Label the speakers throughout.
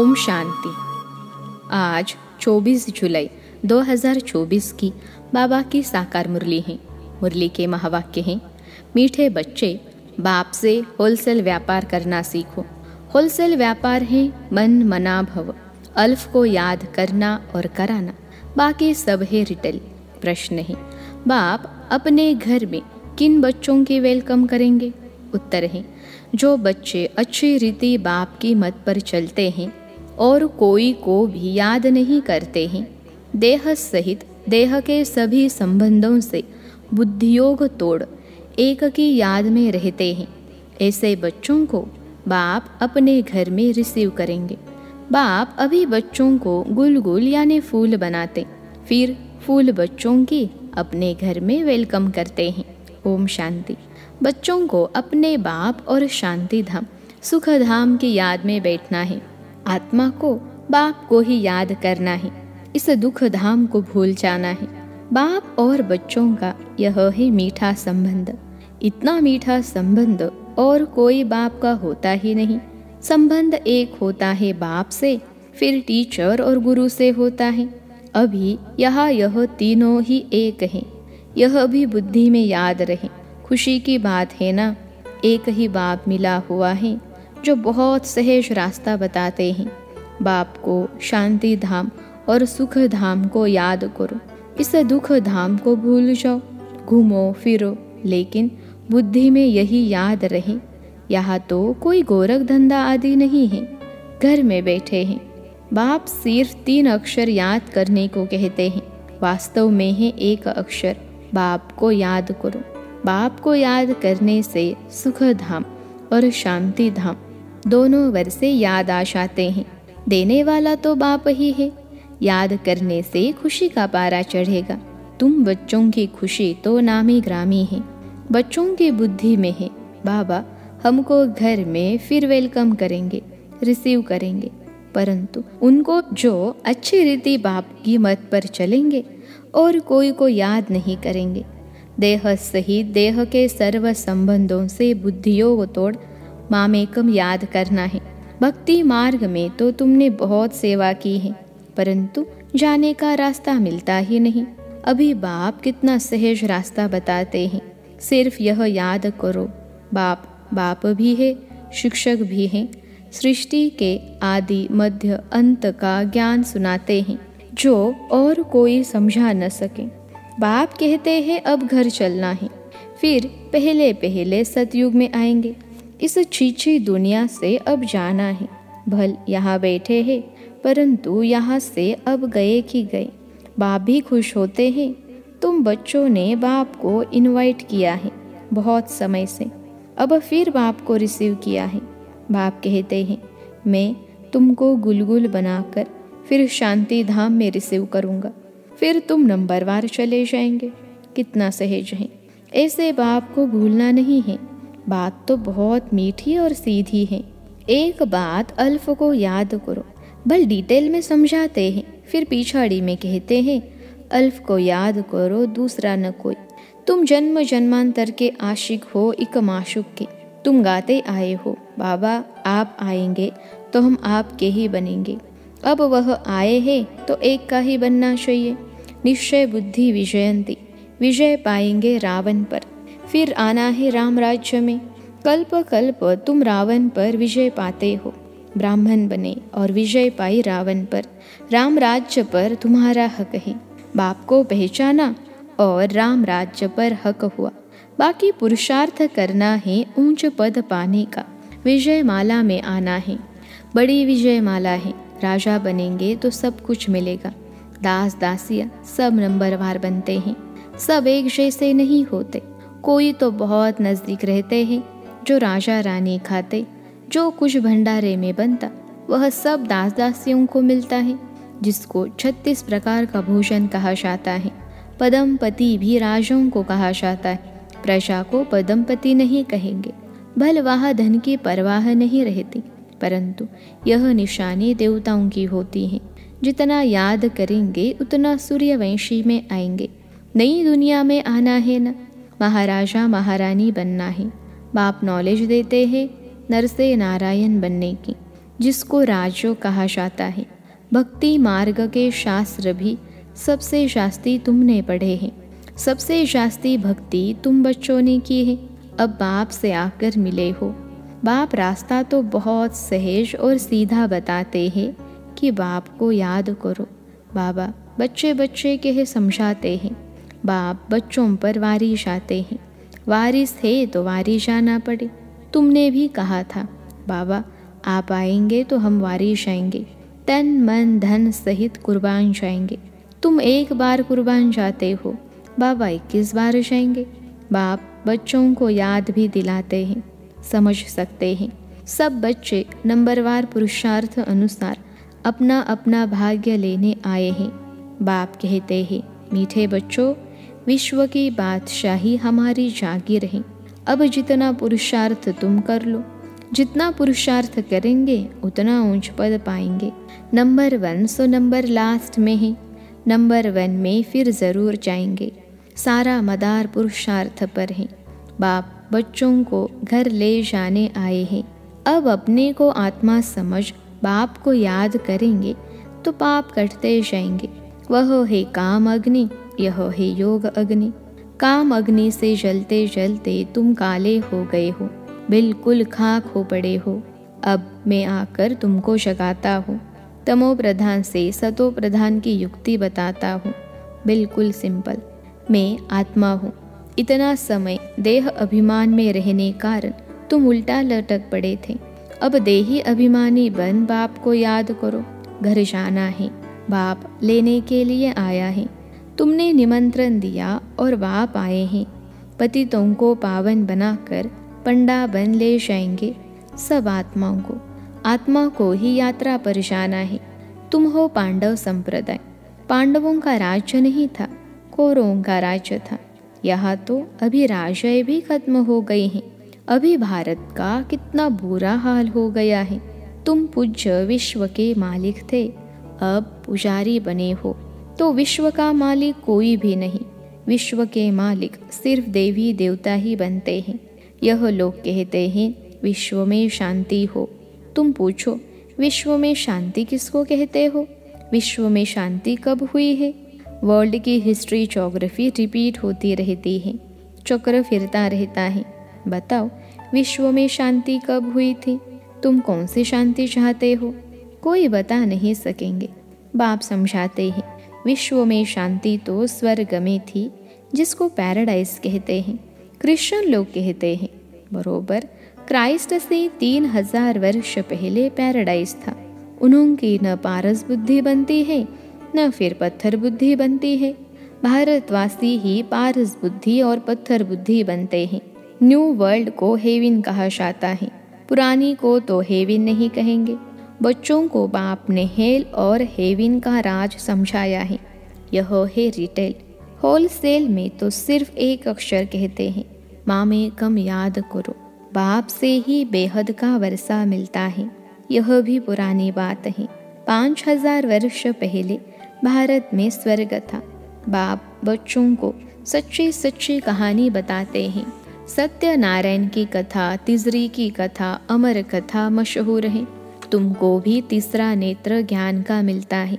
Speaker 1: ओम शांति। आज 24 जुलाई 2024 की बाबा की साकार मुरली है। मुरली के महावाक्य हैं, मीठे बच्चे बाप से होलसेल व्यापार करना सीखो। होलसेल व्यापार है मन मना भव, अल्फ को याद करना और कराना, बाकी सब है रिटेल। प्रश्न है, बाप अपने घर में किन बच्चों की वेलकम करेंगे? उत्तर है, जो बच्चे अच्छी रीति बाप की मत पर चलते हैं और कोई को भी याद नहीं करते हैं, देह सहित देह के सभी संबंधों से बुद्धियोग तोड़ एक की याद में रहते हैं, ऐसे बच्चों को बाप अपने घर में रिसीव करेंगे। बाप अभी बच्चों को गुलगुल यानी फूल बनाते, फिर फूल बच्चों की अपने घर में वेलकम करते हैं। ओम शांति। बच्चों को अपने बाप और शांति धाम सुख धाम की याद में बैठना है। आत्मा को बाप को ही याद करना है, इस दुख धाम को भूल जाना है। बाप और बच्चों का यह है मीठा संबंध। इतना मीठा संबंध और कोई बाप का होता ही नहीं। संबंध एक होता है बाप से, फिर टीचर और गुरु से होता है। अभी यहाँ यह तीनों ही एक हैं, यह भी बुद्धि में याद रहे। खुशी की बात है ना, एक ही बाप मिला हुआ है जो बहुत सहज रास्ता बताते हैं। बाप को शांति धाम और सुख धाम को याद करो, इस दुख धाम को भूल जाओ। घूमो फिरो लेकिन बुद्धि में यही याद रहे। यहाँ तो कोई गोरख धंधा आदि नहीं है, घर में बैठे हैं। बाप सिर्फ 3 अक्षर याद करने को कहते हैं, वास्तव में है एक अक्षर। बाप को याद करो। बाप को याद करने से सुख धाम और शांति धाम दोनों वर्षे याद आ जाते हैं। देने वाला तो बाप ही है। याद करने से खुशी का पारा चढ़ेगा। तुम बच्चों की खुशी तो नामी ग्रामी है, बच्चों की बुद्धि में है। बाबा हमको घर में फिर वेलकम करेंगे, रिसीव करेंगे, परंतु उनको जो अच्छी रीति बाप की मत पर चलेंगे और कोई को याद नहीं करेंगे। देह सहित देह के सर्व संबंधों से बुद्धियोग तोड़ मामेकम याद करना है। भक्ति मार्ग में तो तुमने बहुत सेवा की है, परंतु जाने का रास्ता मिलता ही नहीं। अभी बाप कितना सहज रास्ता बताते हैं, सिर्फ यह याद करो। बाप बाप भी है, शिक्षक भी हैं, सृष्टि के आदि मध्य अंत का ज्ञान सुनाते हैं जो और कोई समझा न सके। बाप कहते हैं अब घर चलना है, फिर पहले पहले सतयुग में आएंगे। इस छीछी दुनिया से अब जाना है। भल यहाँ बैठे हैं, परंतु यहाँ से अब गए कि गए। बाप भी खुश होते हैं। तुम बच्चों ने बाप को इनवाइट किया है बहुत समय से, अब फिर बाप को रिसीव किया है। बाप कहते हैं मैं तुमको गुलगुल बनाकर फिर शांति धाम में रिसीव करूँगा, फिर तुम नंबरवार चले जाएंगे। कितना सहज है, ऐसे बाप को भूलना नहीं है। बात तो बहुत मीठी और सीधी है। एक बात अल्फ को याद करो, भल डिटेल में समझाते हैं, फिर पिछाड़ी में कहते हैं अल्फ को याद करो, दूसरा न कोई। तुम जन्म जन्मांतर के आशिक हो, एक माशुक के। तुम गाते आए हो बाबा आप आएंगे तो हम आपके ही बनेंगे। अब वह आए हैं तो एक का ही बनना चाहिए। निश्चय बुद्धि विजयंती, विजय पाएंगे रावण पर। फिर आना है राम राज्य में। कल्प कल्प तुम रावण पर विजय पाते हो। ब्राह्मण बने और विजय पाई रावण पर। राम राज्य पर तुम्हारा हक है। बाप को पहचाना और राम राज्य पर हक हुआ। बाकी पुरुषार्थ करना है ऊंच पद पाने का। विजय माला में आना है, बड़ी विजय माला है। राजा बनेंगे तो सब कुछ मिलेगा। दास दासिया सब नंबरवार बनते हैं, सब एक जैसे नहीं होते। कोई तो बहुत नज़दीक रहते हैं जो राजा रानी खाते। जो कुछ भंडारे में बनता वह सब दास दासियों को मिलता है, जिसको 36 प्रकार का भोजन कहा जाता है। पदमपति भी राजाओं को कहा जाता है, प्रजा को पदमपति नहीं कहेंगे। भल वहाँ धन की परवाह नहीं रहती, परंतु यह निशानी देवताओं की होती है। जितना याद करेंगे उतना सूर्यवंशी में आएंगे। नई दुनिया में आना है न, महाराजा महारानी बनना है। बाप नॉलेज देते हैं नर से नारायण बनने की। जिसको राजो कहा जाता है। भक्ति मार्ग के शास्त्र भी सबसे जास्ती तुमने पढ़े हैं, सबसे जास्ती भक्ति तुम बच्चों ने की है। अब बाप से आकर मिले हो। बाप रास्ता तो बहुत सहज और सीधा बताते हैं कि बाप को याद करो। बाबा बच्चे बच्चे के समझाते हैं। बाप बच्चों पर वारिश आते हैं। वारिस है तो वारिश आना पड़े। तुमने भी कहा था बाबा आप आएंगे तो हम वारिश आएंगे, तन मन धन सहित कुर्बान जाएंगे। तुम एक बार कुर्बान जाते हो, बाबा 21 बार जाएंगे। बाप बच्चों को याद भी दिलाते हैं, समझ सकते हैं। सब बच्चे नंबरवार पुरुषार्थ अनुसार अपना अपना भाग्य लेने आए हैं। बाप कहते हैं मीठे बच्चों, विश्व की बादशाही हमारी जागीर है। अब जितना पुरुषार्थ तुम कर लो, जितना पुरुषार्थ करेंगे उतना ऊंच पद पाएंगे। नंबर 1 सो नंबर लास्ट में है। नंबर 1 में फिर ज़रूर जाएंगे। सारा मदार पुरुषार्थ पर है। बाप बच्चों को घर ले जाने आए हैं। अब अपने को आत्मा समझ बाप को याद करेंगे तो पाप कटते जाएंगे। वह है काम अग्नि, यह है योग अग्नि। काम अग्नि से जलते जलते तुम काले हो गए हो, बिल्कुल खाक हो पड़े हो। अब मैं आकर तुमको जगाता हूँ। तमो प्रधान से सतो प्रधान की युक्ति बताता हूँ। बिल्कुल सिंपल। मैं आत्मा हूँ। इतना समय देह अभिमान में रहने कारण तुम उल्टा लटक पड़े थे। अब देही अभिमानी बन बाप को याद करो। घर जाना है, बाप लेने के लिए आया है। तुमने निमंत्रण दिया और बाप आए हैं। पतितों को पावन बनाकर पंडा बन ले जाएंगे सब आत्माओं को। आत्मा को ही यात्रा पर जाना है। तुम हो पांडव संप्रदाय। पांडवों का राज्य नहीं था, कौरवों का राज्य था। यहाँ तो अभी राज्य भी खत्म हो गए हैं। अभी भारत का कितना बुरा हाल हो गया है। तुम पूज्य विश्व के मालिक थे, अब पुजारी बने हो तो विश्व का मालिक कोई भी नहीं। विश्व के मालिक सिर्फ देवी देवता ही बनते हैं। यह लोग कहते हैं विश्व में शांति हो। तुम पूछो विश्व में शांति किसको कहते हो? विश्व में शांति कब हुई है? वर्ल्ड की हिस्ट्री ज्योग्राफी रिपीट होती रहती है, चक्र फिरता रहता है। बताओ विश्व में शांति कब हुई थी? तुम कौन सी शांति चाहते हो? कोई बता नहीं सकेंगे। बाप समझाते हैं विश्व में शांति तो स्वर्ग में थी, जिसको पैराडाइज कहते हैं। क्रिश्चियन लोग कहते हैं बरोबर क्राइस्ट से 3000 वर्ष पहले पैराडाइज था। उनकी न पारस बुद्धि बनती है न फिर पत्थर बुद्धि बनती है। भारतवासी ही पारस बुद्धि और पत्थर बुद्धि बनते हैं। न्यू वर्ल्ड को हेवन कहा जाता है, पुरानी को तो हेवन नहीं कहेंगे। बच्चों को बाप ने हेल और हेवन का राज समझाया है। यह है रिटेल। होलसेल में तो सिर्फ एक अक्षर कहते हैं, माँ में कम याद करो। बाप से ही बेहद का वर्षा मिलता है। यह भी पुरानी बात है। 5000 वर्ष पहले भारत में स्वर्ग था। बाप बच्चों को सच्ची सच्ची कहानी बताते हैं। सत्यनारायण की कथा, तिजरी की कथा, अमर कथा मशहूर है। तुमको भी तीसरा नेत्र ज्ञान का मिलता है।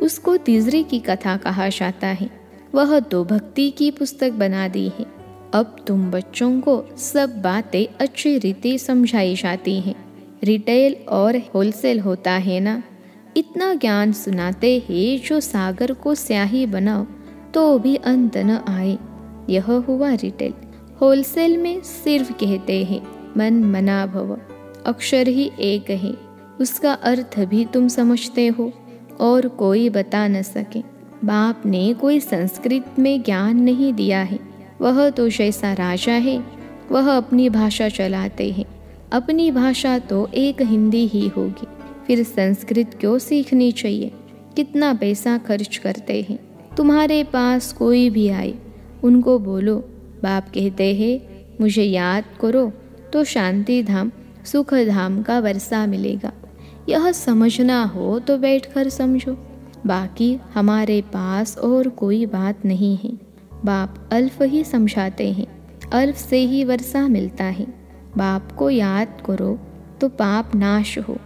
Speaker 1: उसको तिजरी की कथा कहा जाता है। वह तो भक्ति की पुस्तक बना दी है। अब तुम बच्चों को सब बातें अच्छी रीति समझाई जाती हैं। रिटेल और होलसेल होता है ना। इतना ज्ञान सुनाते हैं जो सागर को स्याही बनाओ तो भी अंत न आए। यह हुआ रिटेल। होलसेल में सिर्फ कहते हैं मन मना भव। अक्षर ही एक है, उसका अर्थ भी तुम समझते हो और कोई बता न सके। बाप ने कोई संस्कृत में ज्ञान नहीं दिया है। वह तो जैसा राजा है वह अपनी भाषा चलाते हैं। अपनी भाषा तो एक हिंदी ही होगी, फिर संस्कृत क्यों सीखनी चाहिए? कितना पैसा खर्च करते हैं। तुम्हारे पास कोई भी आए उनको बोलो बाप कहते हैं मुझे याद करो तो शांति धाम सुख धाम का वर्षा मिलेगा। यह समझना हो तो बैठकर समझो। बाकी हमारे पास और कोई बात नहीं है। बाप अल्फ ही समझाते हैं, अल्फ से ही वर्षा मिलता है। बाप को याद करो तो पाप नाश हो।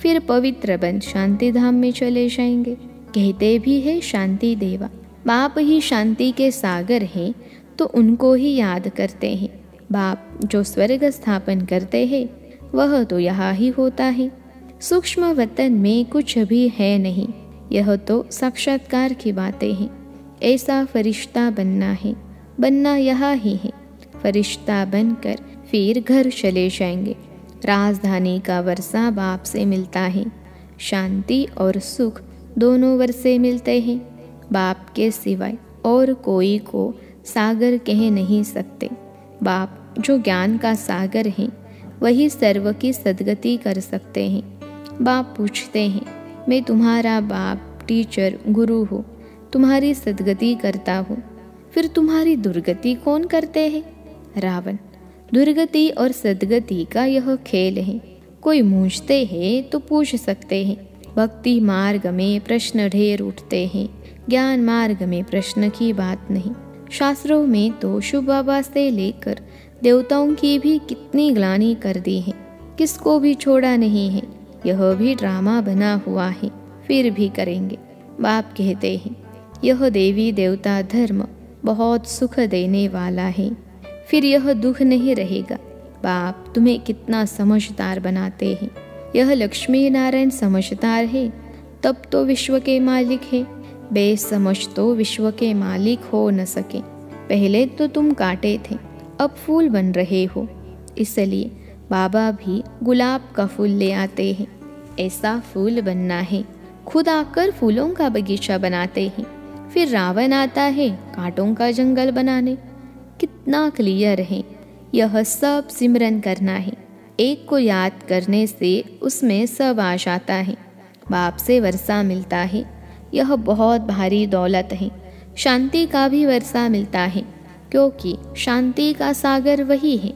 Speaker 1: फिर पवित्र बन शांति धाम में चले जाएंगे। कहते भी है शांति देवा, बाप ही शांति के सागर हैं, तो उनको ही याद करते हैं। बाप जो स्वर्ग स्थापन करते हैं वह तो यहाँ ही होता है। सूक्ष्म वतन में कुछ भी है नहीं, यह तो साक्षात्कार की बातें हैं। ऐसा फरिश्ता बनना है, बनना यहाँ ही है। फरिश्ता बनकर फिर घर चले जाएंगे। राजधानी का वर्षा बाप से मिलता है। शांति और सुख दोनों वर्षे मिलते हैं। बाप के सिवाय और कोई को सागर कह नहीं सकते। बाप जो ज्ञान का सागर है वही सर्व की सद्गति कर सकते हैं। बाप पूछते हैं, मैं तुम्हारा बाप, टीचर, गुरु हूँ, तुम्हारी सद्गति करता हूँ, फिर तुम्हारी दुर्गति कौन करते हैं? रावण। दुर्गति और सद्गति का यह खेल है। कोई पूछते हैं तो पूछ सकते हैं। भक्ति मार्ग में प्रश्न ढेर उठते हैं, ज्ञान मार्ग में प्रश्न की बात नहीं। शास्त्रों में तो शिव बाबा से लेकर देवताओं की भी कितनी ग्लानि कर दी है, किसको भी छोड़ा नहीं है। यह भी ड्रामा बना हुआ है, फिर भी करेंगे। बाप कहते हैं, यह देवी देवता धर्म बहुत सुख देने वाला है, फिर यह दुख नहीं रहेगा। बाप तुम्हें कितना समझदार बनाते हैं। यह लक्ष्मी नारायण समझदार है, तब तो विश्व के मालिक है। बेसमझ तो विश्व के मालिक हो न सके। पहले तो तुम कांटे थे, अब फूल बन रहे हो। इसलिए बाबा भी गुलाब का फूल ले आते हैं। ऐसा फूल बनना है, खुद आकर फूलों का बगीचा बनाते हैं। फिर रावण आता है कांटों का जंगल बनाने। कितना क्लियर है। यह सब सिमरन करना है। एक को याद करने से उसमें सब आ जाता है। बाप से वर्षा मिलता है, यह बहुत भारी दौलत है। शांति का भी वर्षा मिलता है, क्योंकि शांति का सागर वही है।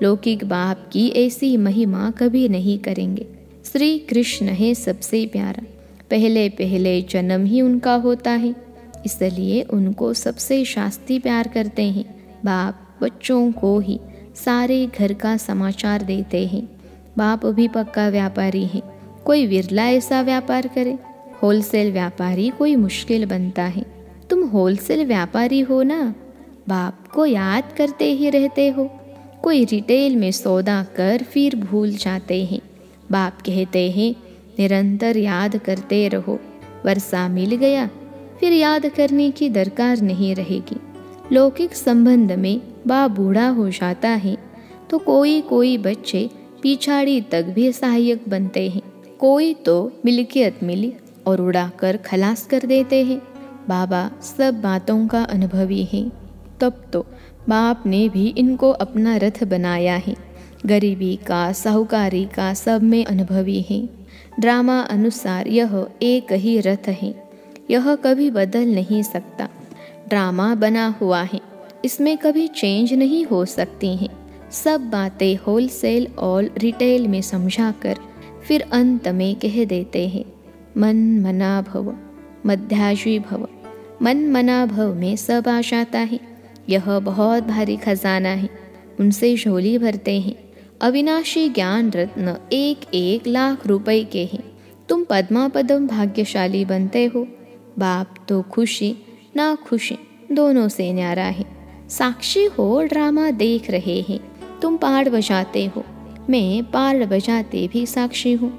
Speaker 1: लौकिक बाप की ऐसी महिमा कभी नहीं करेंगे। श्री कृष्ण है सबसे प्यारा। पहले पहले जन्म ही उनका होता है, इसलिए उनको सबसे शास्त्री प्यार करते हैं। बाप बच्चों को ही सारे घर का समाचार देते हैं। बाप भी पक्का व्यापारी है, कोई विरला ऐसा व्यापार करे। होलसेल व्यापारी कोई मुश्किल बनता है। तुम होलसेल व्यापारी हो ना, बाप को याद करते ही रहते हो। कोई रिटेल में सौदा कर फिर भूल जाते हैं। बाप कहते हैं, निरंतर याद करते रहो। वर्षा मिल गया, फिर याद करने की दरकार नहीं रहेगी। लौकिक संबंध में बाप बूढ़ा हो जाता है तो कोई कोई बच्चे पिछाड़ी तक भी सहायक बनते हैं। कोई तो मिल्कियत मिली और उड़ाकर खलास कर देते हैं। बाबा सब बातों का अनुभवी है, तब तो बाप ने भी इनको अपना रथ बनाया है। गरीबी का, साहूकारी का सब में अनुभवी है। ड्रामा अनुसार यह एक ही रथ है, यह कभी बदल नहीं सकता। ड्रामा बना हुआ है, इसमें कभी चेंज नहीं हो सकती हैं। सब बातें होलसेल और रिटेल में समझाकर फिर अंत में कह देते हैं, मन मना भव, मध्याजी भव। मन मना भव में सब आ जाता है। यह बहुत भारी खजाना है, उनसे झोली भरते हैं। अविनाशी ज्ञान रत्न 1-1 लाख रुपए के हैं। तुम पद्मा पदम भाग्यशाली बनते हो। बाप तो खुशी ना खुशी दोनों से न्यारा है। साक्षी हो, ड्रामा देख रहे हैं। तुम पहाड़ बजाते हो, मैं पहाड़ बजाते भी साक्षी हूँ।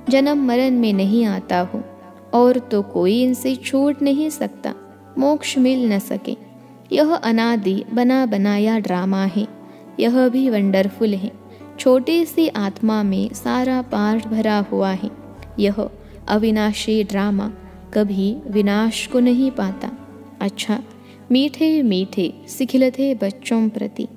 Speaker 1: जन्म मरण में नहीं आता हूँ, और तो कोई इनसे छूट नहीं सकता, मोक्ष मिल न सके। यह अनादि बना बनाया ड्रामा है, यह भी वंडरफुल है। छोटी सी आत्मा में सारा पार्ट भरा हुआ है। यह अविनाशी ड्रामा कभी विनाश को नहीं पाता। अच्छा, मीठे मीठे सिखलते बच्चों प्रति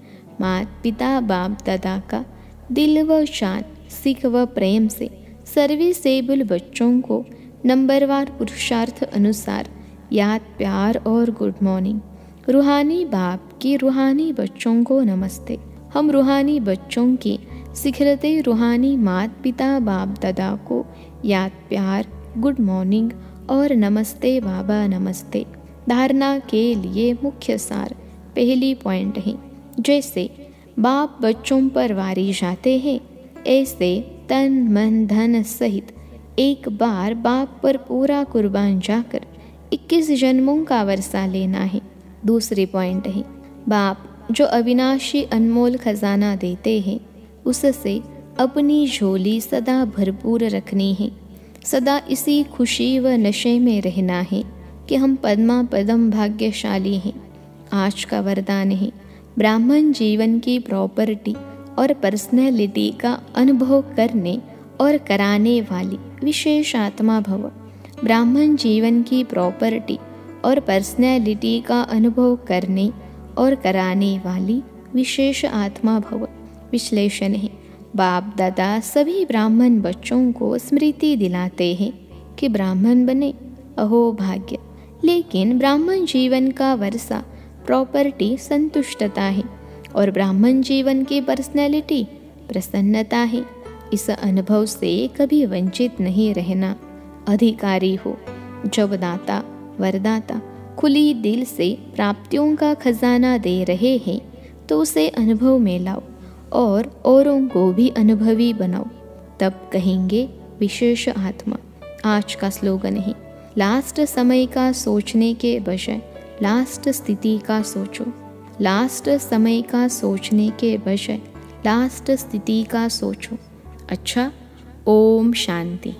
Speaker 1: मात पिता बाप दादा का दिल व शान सीख व प्रेम से सर्विसेबल बच्चों को नंबरवार पुरुषार्थ अनुसार याद, प्यार और गुड मॉर्निंग। रूहानी बाप की रूहानी बच्चों को नमस्ते। हम रूहानी बच्चों की सिखलते रूहानी मात पिता बाप दादा को याद, प्यार, गुड मॉर्निंग और नमस्ते बाबा नमस्ते। धारणा के लिए मुख्य सार पहली पॉइंट है। जैसे बाप बच्चों पर वारी जाते हैं, ऐसे तन मन धन सहित एक बार बाप पर पूरा कुर्बान जाकर 21 जन्मों का वर्षा लेना है। दूसरी पॉइंट है, बाप जो अविनाशी अनमोल खजाना देते हैं उससे अपनी झोली सदा भरपूर रखनी है। सदा इसी खुशी व नशे में रहना है कि हम पद्मा पदम भाग्यशाली हैं। आज का वरदान है, ब्राह्मण जीवन की प्रॉपर्टी और पर्सनैलिटी का अनुभव करने और कराने वाली विशेष आत्मा भव। ब्राह्मण जीवन की प्रॉपर्टी और पर्सनैलिटी का अनुभव करने और कराने वाली विशेष आत्मा भव। विश्लेषण है, बाप दादा सभी ब्राह्मण बच्चों को स्मृति दिलाते हैं कि ब्राह्मण बने, अहो भाग्य। लेकिन ब्राह्मण जीवन का वर्षा प्रॉपर्टी संतुष्टता है और ब्राह्मण जीवन की पर्सनैलिटी प्रसन्नता है। इस अनुभव से कभी वंचित नहीं रहना। अधिकारी हो, जब दाता वरदाता खुली दिल से प्राप्तियों का खजाना दे रहे हैं तो उसे अनुभव में लाओ और औरों को भी अनुभवी बनाओ, तब कहेंगे विशेष आत्मा। आज का स्लोगन है, लास्ट समय का सोचने के बजाय लास्ट स्थिति का सोचो। लास्ट समय का सोचने के बजाय लास्ट स्थिति का सोचो। अच्छा, ओम शांति।